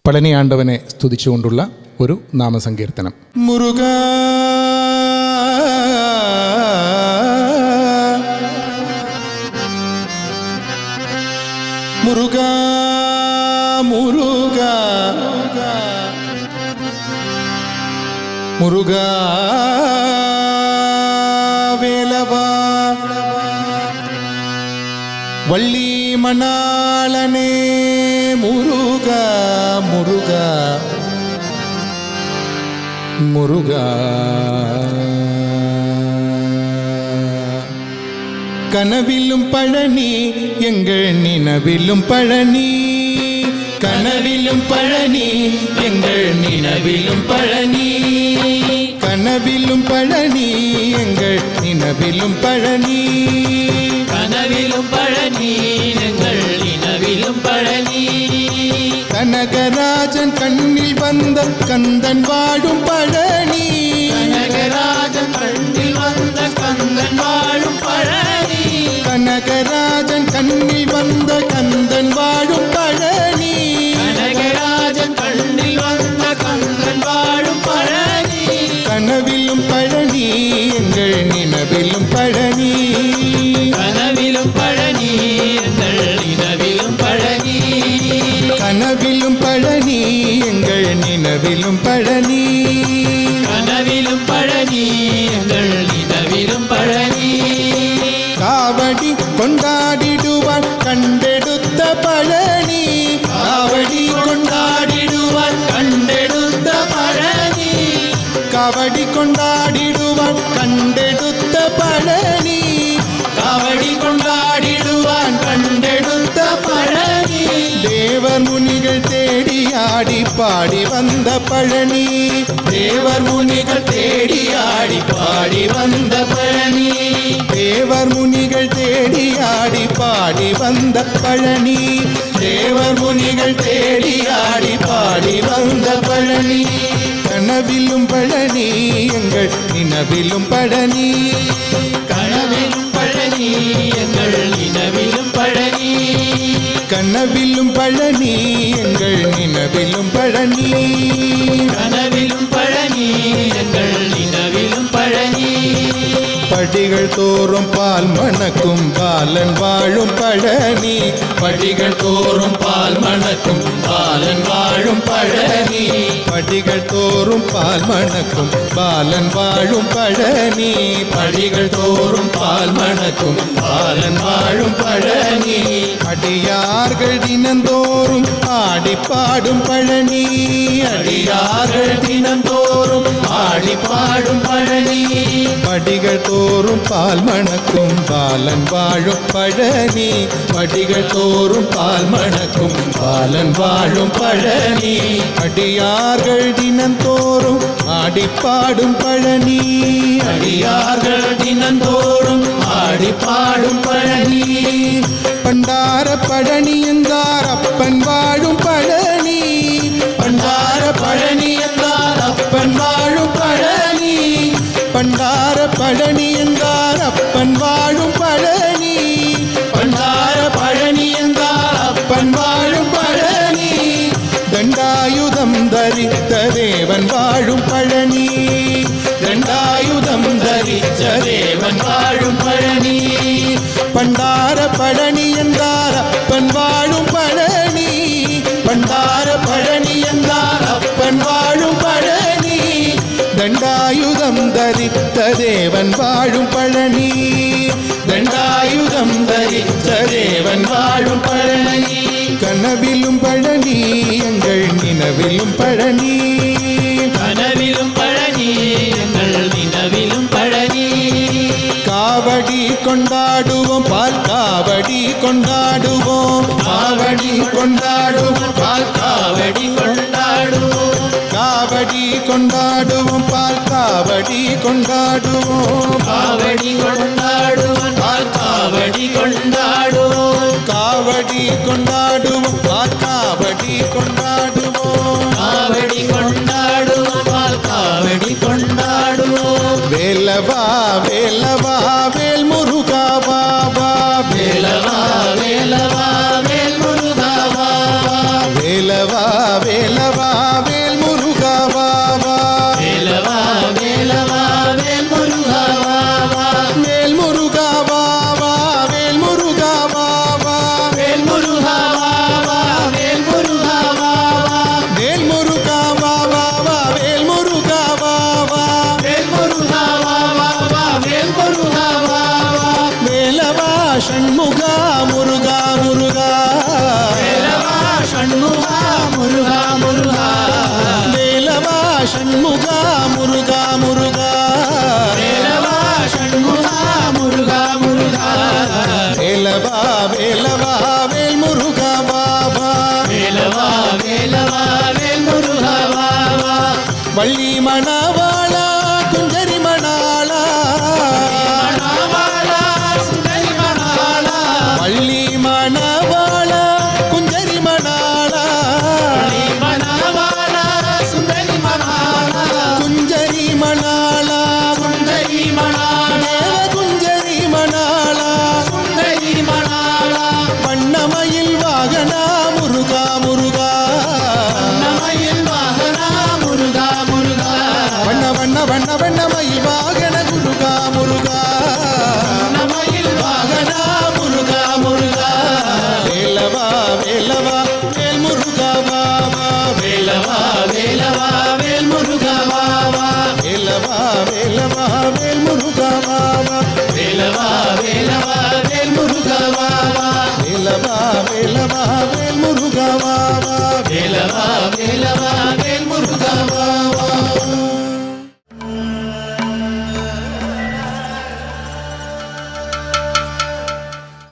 പളനി ആണ്ടവനെ സ്തുതിച്ചുകൊണ്ടുള്ള ഒരു നാമസങ്കീർത്തനം. മുരുകാ മുരുകാ മുരുകാ മുരുകാ വേലവാ വള്ളി മണാളനേ മുരുകാ മുരുകാ முருகா. கனவிலும் பழனி எங்கள் நினவிலும் பழனி, கனவிலும் பழனி எங்கள் நினவிலும் பழனி, கனவிலும் பழனி எங்கள் நினவிலும் பழனி, கனவிலும் பழனி எங்கள் நினவிலும் பழனி. கனகராஜன் கண்ணில் வந்த கந்தன் வாழும் பழனி, கனகராஜன் கண்ணில் வந்த கந்தன் வாழும் பழனி, கனகராஜன் கண்ணில் வந்த கந்தன் வாழும் பழனி, கனகராஜன் கண்ணில் வந்த கந்தன் வாழும் பழனி. கனவிலும் பழனி எங்கள் நினவிலும் பழனி, கனவிலும் பழனி எங்கள் நினவிலும் பழனி, கனவிலும் பழனி எங்கள் நினவிலும் பழனி, கனவிலும் பழனி எங்கள் நினவிலும் பழனி. காவடி கொண்டாடிடுவான் கண்டெடுத்த பழனி, காவடி கொண்டாடிடுவான் கண்டெடுத்த பழனி, காவடி கொண்டாடிடுவான் கண்டெடுத்த பழனி, காவடி கொண்டாடிடுவான் கண்டெடுத்த பழனி. தேவர் முனிகள் தேடி ஆடி பாடி வந்த பழனி, தேவர் முனிகள் தேடி ஆடி பாடி வந்த பழனி, தேவர் முனிகள் தேடி ஆடி பாடி வந்த பழனி, தேவர் முனிகள் தேடி ஆடி பாடி வந்த பழனி. கனவிலும் பழனி எங்கள் நினவிலும் பழனி, கனவிலும் பழனி எங்கள் நினவிலும் பழனி, கனவிலும் பழனி எங்கள் நினவிலும் பழனி, கனவிலும் பழனி எங்கள் நினவிலும் பழனி. படிகள் தோறும் பால் மணக்கும் பாலன் வாழும் பழனி, படிகள் தோறும் பால் மணக்கும் பாலன் வாழும் பழனி, படிகள் தோறும் பால் மணக்கும் பாலன் வாழும் பழனி, படிகள் தோறும் பால் மணக்கும் பாலன் வாழும் பழனி. அடியார்கள் தினந்தோறும் ஆடி பாடும் பழனி, அடியார்கள் தினந்தோறும் ஆடி பாடும் பழனி, படிகள் தோறும் பால் மணக்கும் பாலன் வாழும் பழனி, படிகள் தோறும் பால் மணக்கும் பாலன் வாழும் பழனி. அடியார்கள் தினந்தோறும் ஆடி பாடும் பழனி, அடியார்கள் தினந்தோறும் ஆடி பாடும் பழனி. பண்டார பழனி என்றார் அப்பன் வாழும் பழனி, பண்டார பழனி என்றார் அப்பன் வாழும் பழனி, பண்டார பழனி என்றார் அப்பன் வாழும் பழனி, பண்டார பழனி என்றார் அப்பன் வாழும் பழனி. தண்டாயுதம் தரித்த தேவன் வாழும் பழனி, தண்டாயுதம் தரித்த தேவன் வாழும் பழனி, பண்டார பழனி என்றார் அப்பன் வாழும் பழனி, பண்டார பழனி என்றார் அப்பன் வாழும் பழனி. தண்டாயுதம் தரித்த தேவன் வாழும் பழனி, தண்டாயுதம் தரித்த தேவன் வாழும் பழனி. கனவிலும் பழனி எங்கள் நினவிலும் பழனி, கனவிலும் பழனி எங்கள் நினவிலும் பழனி. காவடி கொண்டாடுவோம் பால் காவடி கொண்டாடுவோம், காவடி கொண்டாடுவோம் பால் காவடி கொண்டாடுவோம், காவடி கொண்டாடுவோம் பால் காவடி கொண்டாடுவோம், காவடி கொண்டாடுவோம் பால் காவடி கொண்டாடுவோம், காவடி கொண்டாடுவோம் பால் காவடி கொண்டாடுவோம், காவடி கொண்டாடுவோம் பால் காவடி கொண்டாடுவோம். வேலவா வேலவா வேல் முருகா வா வா, வேலவா வேலவா வேல் முருகா வா, வேலவா வேலவா வேலவா வேல் முருகா வா வா வேலவா வேலவா வேல் முருகா வா வா வேல் முருகா வா வா வேல் முருகா வா வா வேல் முருகா வா வா வேல் முருகா வா வா வேல் முருகா வா வா வா வேல் முருகா வா வா வேல் முருகா வா வா வா வேல் முருகா வா வா வேலவா ஷண்முகா முருகா முருகா வேலவா ஷண்முகா முருகா முருகா வேலவா ஷண்முகா முருகா முருகா வேலவா ஷண்முகா முருகா முருகா வேலவா வேலவா வேல் முருகா வா வா வேலவா வேலவா வேல் முருகா வா வா வள்ளி மணவாளா குஞ்சரி மணாளா மணவாளா சுந்தரி மணாளா வள்ளி மணவாளா குஞ்சரி மணாளா மணவாளா சுந்தரி மணாளா குஞ்சரி மணாளா சுந்தரி மணாளா தேவ குஞ்சரி மணாளா சுந்தரி மணாளா வண்ணமயில் வாகனா முருகா முருகா நமயில் வாகனா முருகா முருகா வண்ண வண்ண வண்ண வண்ணமயில் வாகன முருகா முருகா நமயில் வாகனா முருகா முருகா வேலவா வேலவா வேல் முருகா வா வா வேலவா வேலவா வேல் முருகா வா வா வேலவா வேலவா வேல் முருகா வா வா வேலவா வேலவா வேல் முருகா வா வா வேலவா வேலவா வேல்